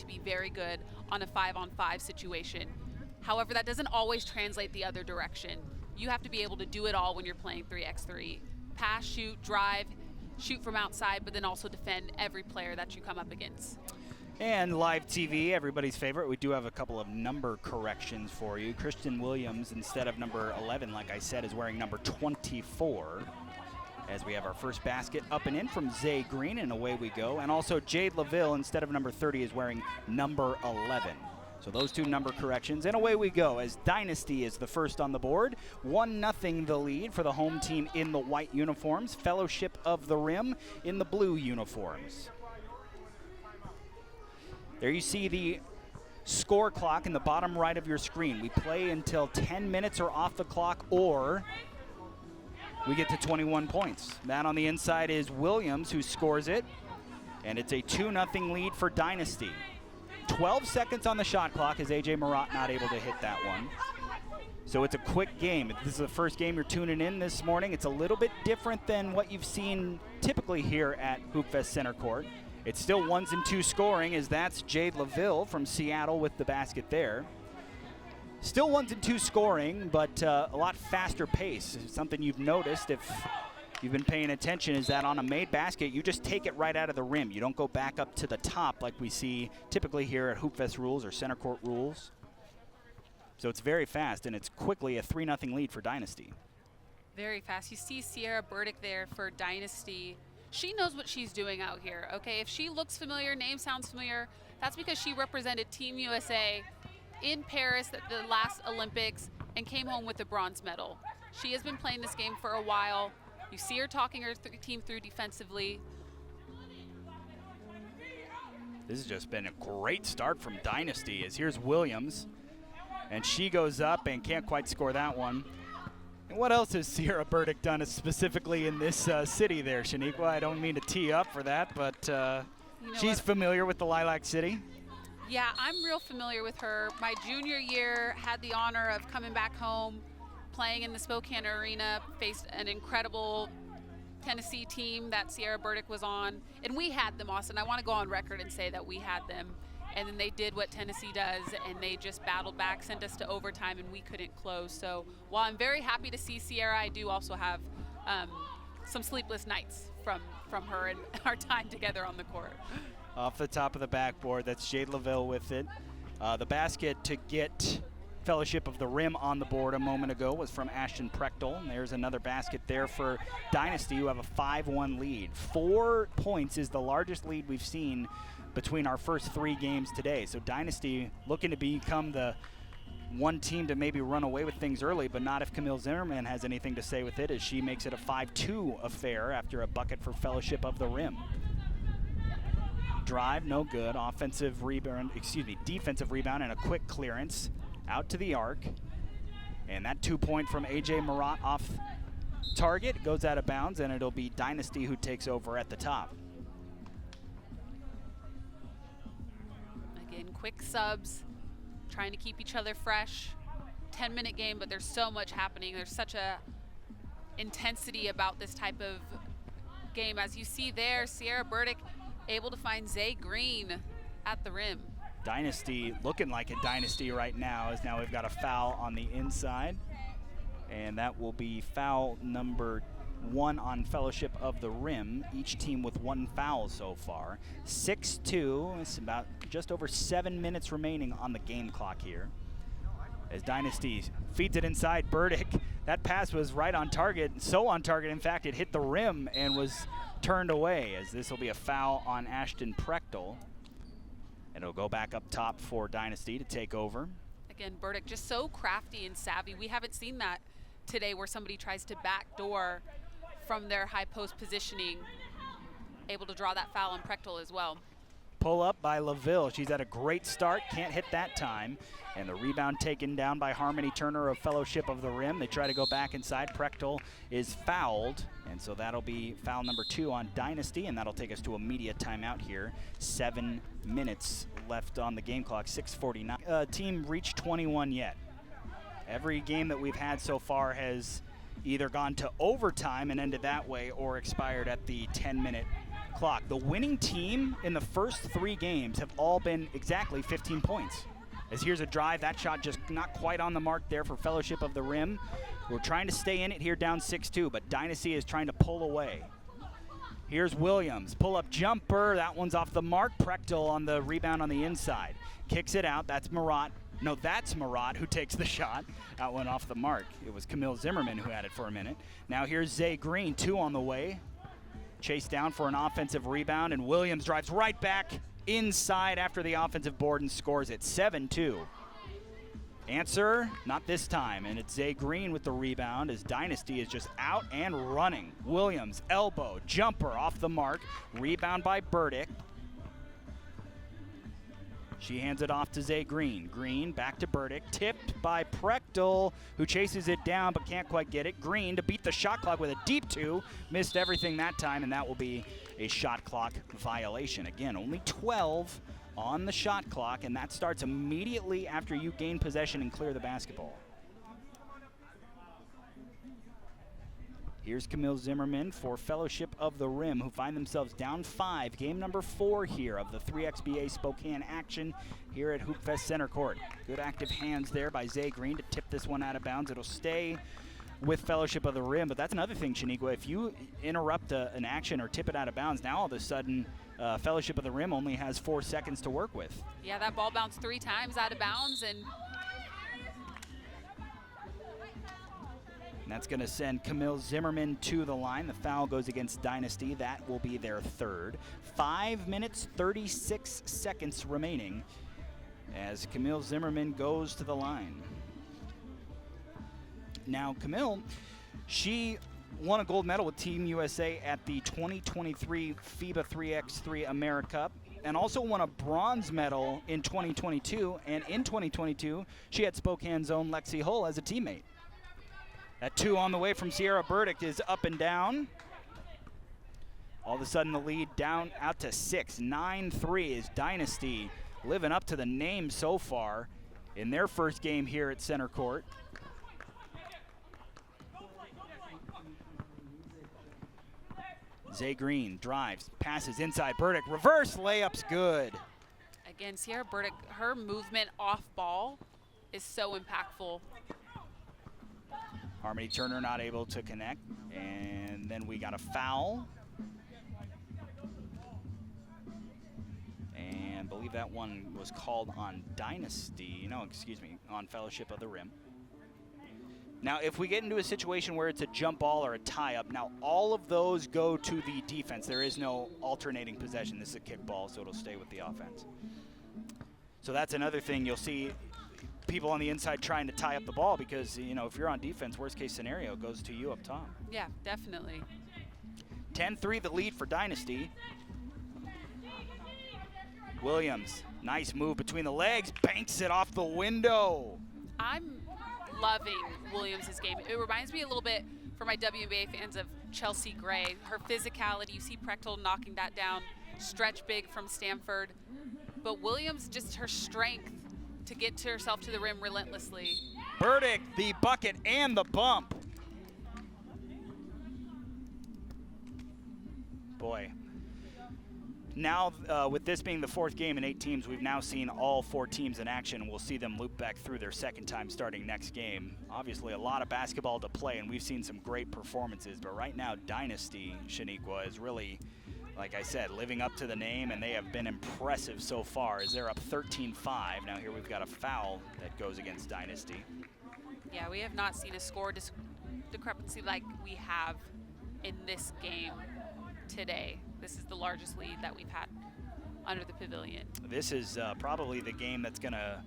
to be very good on a 5-on-5 situation. However, that doesn't always translate the other direction. You have to be able to do it all when you're playing 3x3. Pass, shoot, drive, shoot from outside, but then also defend every player that you come up against. And live TV, everybody's favorite. We do have a couple of number corrections for you. Christyn Williams, instead of number 11, like I said, is wearing number 24. As we have our first basket up and in from Zaay Green, and away we go. And also Jade Loville, instead of number 30, is wearing number 11. So those two number corrections, and away we go as Dynasty is the first on the board. 1-0 the lead for the home team in the white uniforms. Fellowship of the Rim in the blue uniforms. There you see the score clock in the bottom right of your screen. We play until 10 minutes are off the clock, or we get to 21 points. That on the inside is Williams, who scores it, and it's a 2-0 lead for Dynasty. 12 seconds on the shot clock as A.J. Marotte not able to hit that one. So it's a quick game. If this is the first game you're tuning in this morning, it's a little bit different than what you've seen typically here at Hoopfest Center Court. It's still 1s and 2s scoring, as that's Jade Loville from Seattle with the basket there. Still 1s and 2s scoring, but a lot faster pace. Something you've noticed if you've been paying attention is that on a made basket, you just take it right out of the rim. You don't go back up to the top like we see typically here at Hoopfest rules or Center Court rules. So it's very fast, and it's quickly a 3-0 lead for Dynasty. Very fast. You see Cierra Burdick there for Dynasty. She knows what she's doing out here, okay? If she looks familiar, name sounds familiar, that's because she represented Team USA in Paris at the last Olympics and came home with a bronze medal. She has been playing this game for a while. You see her talking her team through defensively. This has just been a great start from Dynasty, as here's Williams, and she goes up and can't quite score that one. And what else has Cierra Burdick done specifically in this city there, Shaniqua? I don't mean to tee up for that, but she's familiar with the Lilac City. Yeah, I'm real familiar with her. My junior year, had the honor of coming back home, playing in the Spokane Arena, faced an incredible Tennessee team that Cierra Burdick was on. And we had them, Austin. I want to go on record and say that we had them. And then they did what Tennessee does, and they just battled back, sent us to overtime, and we couldn't close. So while I'm very happy to see Cierra, I do also have some sleepless nights from her and our time together on the court. Off the top of the backboard, that's Jade Loville with it. The basket to get Fellowship of the Rim on the board a moment ago was from Ashten Prechtel. And there's another basket there for Dynasty, who have a 5-1 lead. 4 points is the largest lead we've seen between our first 3 games today. So Dynasty looking to become the one team to maybe run away with things early, but not if Camille Zimmerman has anything to say with it, as she makes it a 5-2 affair after a bucket for Fellowship of the Rim. Drive, no good. Defensive rebound, and a quick clearance out to the arc. And that 2-point from A.J. Marotte off target goes out of bounds, and it'll be Dynasty who takes over at the top. Again, quick subs, trying to keep each other fresh. 10-minute game, but there's so much happening. There's such a intensity about this type of game. As you see there, Cierra Burdick able to find Zaay Green at the rim. Dynasty looking like a dynasty right now, as now we've got a foul on the inside, and that will be foul number 1 on Fellowship of the Rim. Each team with 1 foul so far. 6-2. It's about just over 7 minutes remaining on the game clock here, as Dynasty feeds it inside. Burdick, that pass was right on target, so on target in fact it hit the rim and was turned away, as this will be a foul on Ashten Prechtel. And it'll go back up top for Dynasty to take over. Again, Burdick just so crafty and savvy. We haven't seen that today, where somebody tries to backdoor from their high post positioning. Able to draw that foul on Prechtel as well. Pull up by Loville. She's had a great start, can't hit that time. And the rebound taken down by Harmoni Turner of Fellowship of the Rim. They try to go back inside. Prechtel is fouled, and so that'll be foul number 2 on Dynasty, and that'll take us to a media timeout here. 7 minutes left on the game clock, 6:49. Team reached 21 yet. Every game that we've had so far has either gone to overtime and ended that way, or expired at the 10-minute clock. The winning team in the first 3 games have all been exactly 15 points. As here's a drive, that shot just not quite on the mark there for Fellowship of the Rim. We're trying to stay in it here down 6-2, but Dynasty is trying to pull away. Here's Williams, pull-up jumper, that one's off the mark. Prechtel on the rebound on the inside. Kicks it out, that's Marotte. No, that's Marotte who takes the shot. That one off the mark. It was Camille Zimmerman who had it for a minute. Now here's Zaay Green, 2 on the way. Chased down for an offensive rebound, and Williams drives right back inside after the offensive board and scores it, 7-2. Answer, not this time, and it's Zaay Green with the rebound as Dynasty is just out and running. Williams, elbow, jumper off the mark, rebound by Burdick. She hands it off to Zaay Green. Green back to Burdick, tipped by Prechtel, who chases it down but can't quite get it. Green to beat the shot clock with a deep 2, missed everything that time, and that will be a shot clock violation. Again, only 12 on the shot clock, and that starts immediately after you gain possession and clear the basketball. Here's Camille Zimmerman for Fellowship of the Rim, who find themselves down 5. Game number 4 here of the 3XBA Spokane action here at Hoopfest Center Court. Good active hands there by Zaay Green to tip this one out of bounds. It'll stay with Fellowship of the Rim, but that's another thing, Shaniqua. If you interrupt an action or tip it out of bounds, now all of a sudden Fellowship of the Rim only has 4 seconds to work with. Yeah, that ball bounced 3 times out of bounds, and that's going to send Camille Zimmerman to the line. The foul goes against Dynasty. That will be their 3rd. 5 minutes, 36 seconds remaining as Camille Zimmerman goes to the line. Now, Camille, she won a gold medal with Team USA at the 2023 FIBA 3x3 AmeriCup, and also won a bronze medal in 2022. And in 2022, she had Spokane's own Lexi Hull as a teammate. That 2 on the way from Cierra Burdick is up and down. All of a sudden, the lead down out to 6. 9-3 is Dynasty living up to the name so far in their first game here at Center Court. Zaay Green drives, passes inside Burdick, reverse layup's good. again, Cierra Burdick, her movement off ball is so impactful. Harmoni Turner not able to connect, and then we got a foul. And I believe that one was called on Dynasty, no, excuse me, on Fellowship of the Rim. Now, if we get into a situation where it's a jump ball or a tie-up, now all of those go to the defense. There is no alternating possession. This is a kick ball, so it'll stay with the offense. So that's another thing you'll see people on the inside trying to tie up the ball because, you know, if you're on defense, worst case scenario goes to you up top. Yeah, definitely. 10-3 the lead for Dynasty. Williams, nice move between the legs, banks it off the window. I'm loving Williams' game. It reminds me a little bit, for my WNBA fans, of Chelsea Gray. Her physicality, you see Prechtel knocking that down, stretch big from Stanford. But Williams, just her strength to get to herself to the rim relentlessly. Burdick, the bucket and the bump. Boy. Now, with this being the fourth game in 8 teams, we've now seen all 4 teams in action. We'll see them loop back through their second time starting next game. Obviously, a lot of basketball to play, and we've seen some great performances. But right now, Dynasty, Shaniqua, is really, like I said, living up to the name, and they have been impressive so far as they're up 13-5. Now here we've got a foul that goes against Dynasty. Yeah, we have not seen a score discrepancy like we have in this game today. This is the largest lead that we've had under the pavilion. This is probably the game that's going to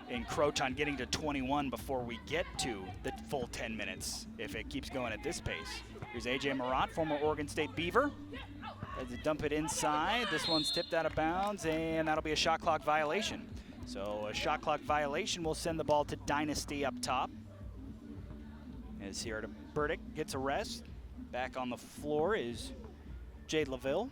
encroach on getting to 21 before we get to the full 10 minutes if it keeps going at this pace. Here's A.J. Marotte, former Oregon State Beaver. As they dump it inside, this one's tipped out of bounds, and that'll be a shot clock violation. So a shot clock violation will send the ball to Dynasty up top. As Cierra Burdick gets a rest. Back on the floor is Jade Loville.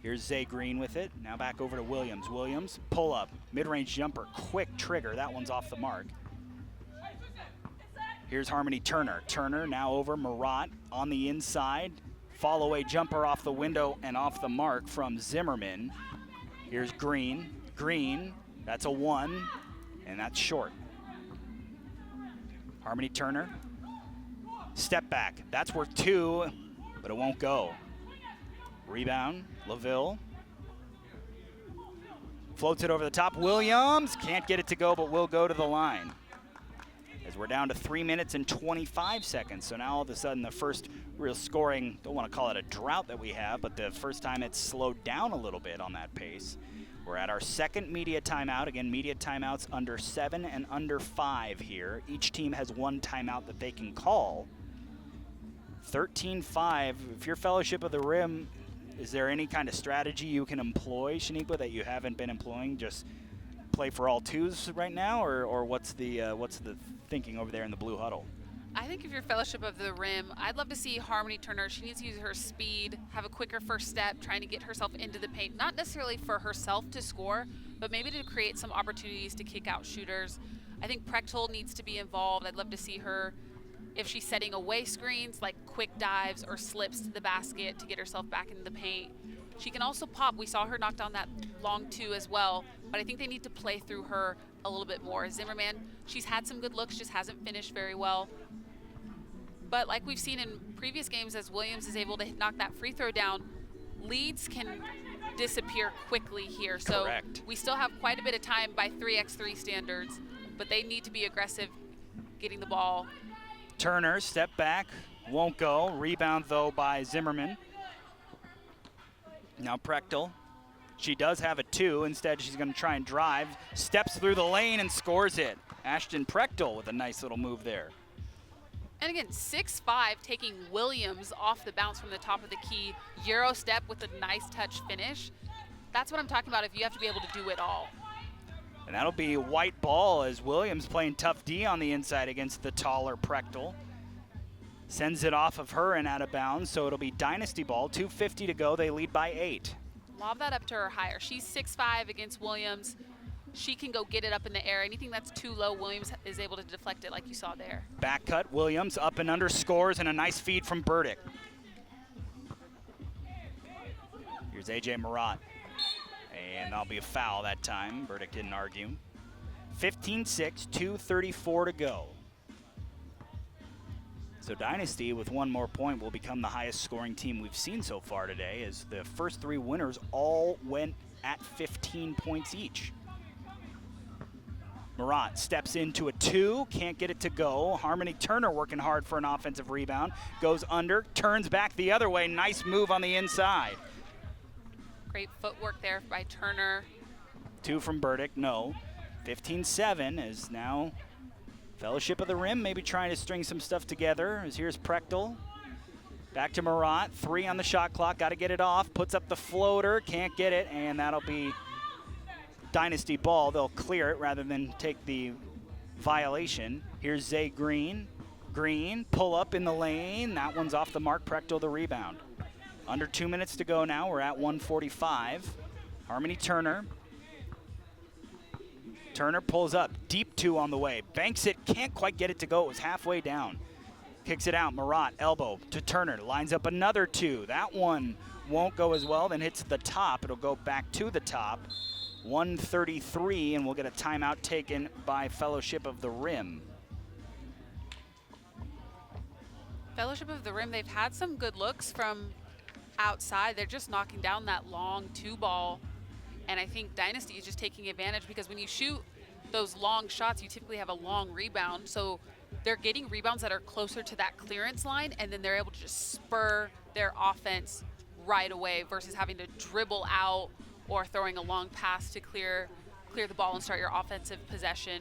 Here's Zaay Green with it. Now back over to Williams. Williams, pull up, mid-range jumper, quick trigger. That one's off the mark. Here's Harmoni Turner. Turner now over Marotte on the inside. Fall away jumper off the window and off the mark from Zimmerman. Here's Green. Green, that's a 1, and that's short. Harmoni Turner. Step back. That's worth 2, but it won't go. Rebound, Loville. Floats it over the top. Williams can't get it to go, but will go to the line. As we're down to 3 minutes and 25 seconds. So now all of a sudden the first real scoring, don't want to call it a drought that we have, but the first time it's slowed down a little bit on that pace. We're at our second media timeout. Again, media timeouts under 7 and under 5 here. Each team has 1 timeout that they can call. 13-5. If you're Fellowship of the Rim, is there any kind of strategy you can employ, Shaniqua, that you haven't been employing? Just play for all 2s right now, or what's the thinking over there in the blue huddle? I think if you're Fellowship of the Rim, I'd love to see Harmoni Turner. She needs to use her speed, have a quicker first step, trying to get herself into the paint, not necessarily for herself to score, but maybe to create some opportunities to kick out shooters. I think Prechtel needs to be involved. I'd love to see her, if she's setting away screens, like quick dives or slips to the basket to get herself back into the paint. She can also pop. We saw her knock down that long 2 as well, but I think they need to play through her a little bit more. Zimmerman, she's had some good looks, just hasn't finished very well. But like we've seen in previous games, as Williams is able to knock that free throw down, leads can disappear quickly here. So Correct. We still have quite a bit of time by 3x3 standards, but they need to be aggressive getting the ball. Turner, step back, won't go. Rebound, though, by Zimmerman. Now Prechtel. She does have a 2. Instead, she's going to try and drive. Steps through the lane and scores it. Ashten Prechtel with a nice little move there. And again, 6'5", taking Williams off the bounce from the top of the key. Euro step with a nice touch finish. That's what I'm talking about, if you have to be able to do it all. And that'll be white ball as Williams playing tough D on the inside against the taller Prechtel. Sends it off of her and out of bounds, so it'll be Dynasty ball. 2:50 to go. They lead by 8. Lob that up to her higher. She's 6'5" against Williams. She can go get it up in the air. Anything that's too low, Williams is able to deflect it like you saw there. Back cut, Williams up and under, scores, and a nice feed from Burdick. Here's A.J. Marotte. And that'll be a foul that time. Burdick didn't argue. 15-6, 2:34 to go. So Dynasty, with 1 more point, will become the highest scoring team we've seen so far today, as the first 3 winners all went at 15 points each. Marotte steps into a 2, can't get it to go. Harmoni Turner working hard for an offensive rebound. Goes under, turns back the other way. Nice move on the inside. Great footwork there by Turner. 2 from Burdick, no. 15-7 is now Fellowship of the Rim, maybe trying to string some stuff together. As here's Prechtel. Back to Marotte, 3 on the shot clock, got to get it off. Puts up the floater, can't get it, and that'll be Dynasty ball. They'll clear it rather than take the violation. Here's Zaay Green. Green, pull up in the lane. That one's off the mark. Prechtel the rebound. Under 2 minutes to go now. We're at 1:45. Harmoni Turner. Turner pulls up. Deep 2 on the way. Banks it. Can't quite get it to go. It was halfway down. Kicks it out. Marotte, elbow to Turner. Lines up another 2. That one won't go as well. Then hits the top. It'll go back to the top. 1:33, and we'll get a timeout taken by Fellowship of the Rim. Fellowship of the Rim, they've had some good looks from outside. They're just knocking down that long 2 ball. And I think Dynasty is just taking advantage, because when you shoot those long shots, you typically have a long rebound. So they're getting rebounds that are closer to that clearance line, and then they're able to just spur their offense right away versus having to dribble out or throwing a long pass to clear the ball and start your offensive possession.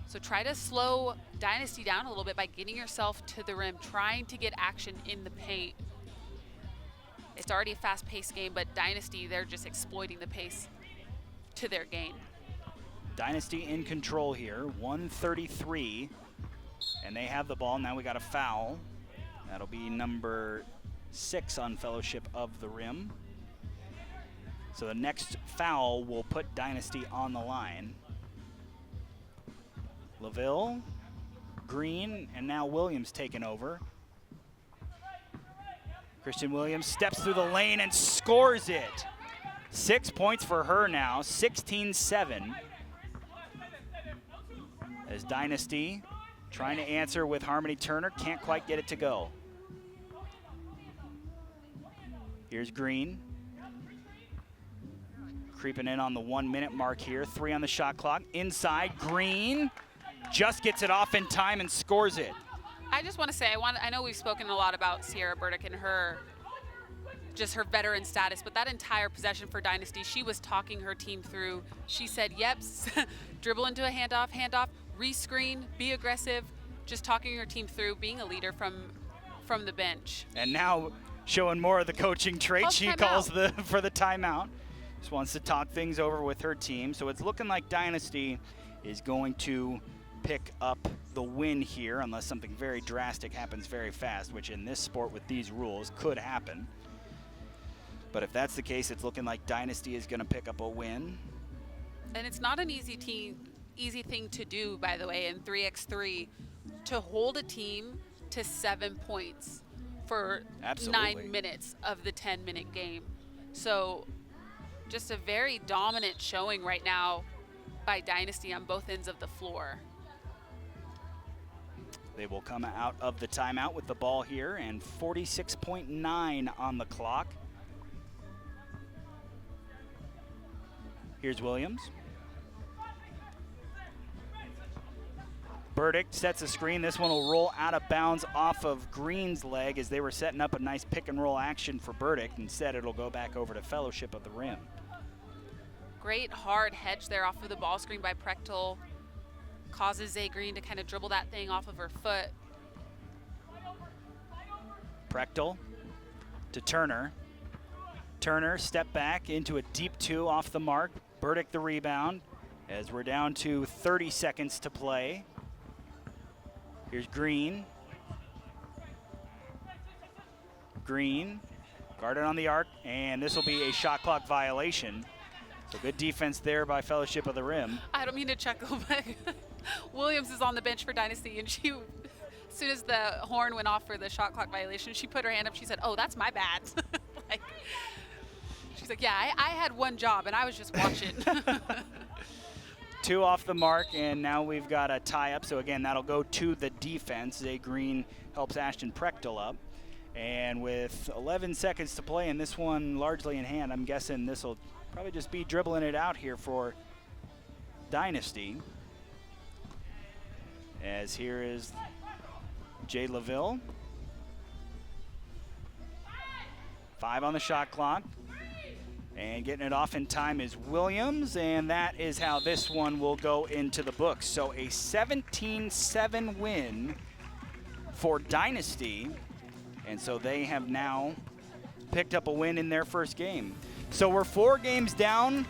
So try to slow Dynasty down a little bit by getting yourself to the rim, trying to get action in the paint. It's already a fast-paced game, but Dynasty, they're just exploiting the pace to their gain. Dynasty in control here, 1:33, and they have the ball. Now we got a foul. That'll be number 6 on Fellowship of the Rim. So the next foul will put Dynasty on the line. Loville, Green, and now Williams taking over. Christyn Williams steps through the lane and scores it. 6 points for her now, 16-7. As Dynasty trying to answer with Harmoni Turner, can't quite get it to go. Here's Green. Creeping in on the 1 minute mark here, 3 on the shot clock. Inside, Green just gets it off in time and scores it. I just want to say, I know we've spoken a lot about Cierra Burdick and her veteran status, but that entire possession for Dynasty, she was talking her team through. She said, yep, dribble into a handoff, re-screen, be aggressive, just talking her team through, being a leader from the bench. And now showing more of the coaching traits, she calls for the timeout. Just wants to talk things over with her team. So it's looking like Dynasty is going to pick up the win here, unless something very drastic happens very fast, which in this sport with these rules could happen. But if that's the case, it's looking like Dynasty is going to pick up a win. And it's not an easy thing to do, by the way, in 3x3, to hold a team to 7 points for 9 minutes of the 10-minute game. So just a very dominant showing right now by Dynasty on both ends of the floor. They will come out of the timeout with the ball here and 46.9 on the clock. Here's Williams. Burdick sets a screen. This one will roll out of bounds off of Green's leg as they were setting up a nice pick and roll action for Burdick. Instead, it'll go back over to Fellowship of the Rim. Great hard hedge there off of the ball screen by Prechtel. Causes Zaay Green to kind of dribble that thing off of her foot. Prechtel to Turner. Turner step back into a deep 2 off the mark. Burdick the rebound as we're down to 30 seconds to play. Here's Green. Green guarded on the arc, and this will be a shot clock violation. So good defense there by Fellowship of the Rim. I don't mean to chuckle, but Williams is on the bench for Dynasty, and she, as soon as the horn went off for the shot clock violation, she put her hand up. She said, "Oh, that's my bad." She's like, "Yeah, I had one job, and I was just watching." 2 off the mark, and now we've got a tie-up. So again, that'll go to the defense. Zaay Green helps Ashten Prechtel up. And with 11 seconds to play, and this one largely in hand, I'm guessing this will probably just be dribbling it out here for Dynasty. As here is Jade Loville. 5 on the shot clock. And getting it off in time is Williams, and that is how this one will go into the books. So a 17-7 win for Dynasty, and so they have now picked up a win in their first game. So we're 4 games down.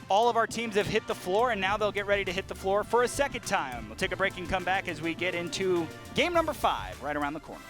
All of our teams have hit the floor, and now they'll get ready to hit the floor for a second time. We'll take a break and come back as we get into game number 5 right around the corner.